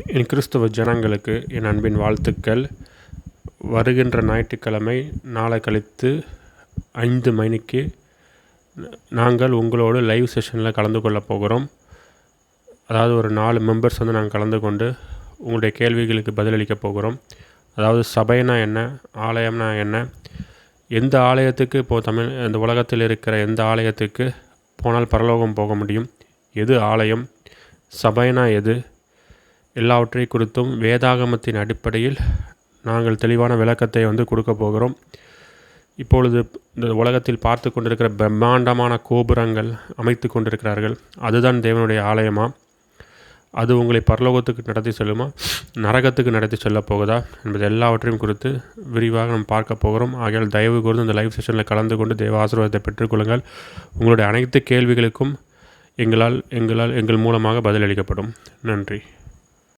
என் கிறிஸ்தவ ஜனங்களுக்கு என் அன்பின் வாழ்த்துக்கள். வருகின்ற ஞாயிற்றுக்கிழமை நாளை கழித்து 5 மணிக்கு நாங்கள் உங்களோடு லைவ் செஷனில் கலந்து கொள்ள போகிறோம். அதாவது ஒரு 4 மெம்பர்ஸ் நாங்கள் கலந்து கொண்டு உங்களுடைய கேள்விகளுக்கு பதிலளிக்க போகிறோம். அதாவது சபைனா என்ன, ஆலயம்னா என்ன, எந்த ஆலயத்துக்கு இந்த உலகத்தில் இருக்கிற எந்த ஆலயத்துக்கு போனால் பரலோகம் போக முடியும், எது ஆலயம், சபைனா எது, எல்லாவற்றை குறித்தும் வேதாகமத்தின் அடிப்படையில் நாங்கள் தெளிவான விளக்கத்தை கொடுக்க போகிறோம். இப்பொழுது இந்த உலகத்தில் பார்த்து கொண்டிருக்கிற பிரம்மாண்டமான கோபுரங்கள் அமைத்து கொண்டிருக்கிறார்கள். அதுதான் தேவனுடைய ஆலயமா? அது உங்களை பரலோகத்துக்கு நடத்தி செல்லுமா, நரகத்துக்கு நடத்தி செல்ல போகுதா என்பது எல்லாவற்றையும் குறித்து விரிவாக நாம் பார்க்க போகிறோம். ஆகையால் தயவு கூர்ந்து இந்த லைவ் செஷனில் கலந்து கொண்டு தேவ ஆசீர்வாதத்தை பெற்றுக்கொள்ளுங்கள். உங்களுடைய அனைத்து கேள்விகளுக்கும் எங்கள் மூலமாக பதிலளிக்கப்படும். நன்றி.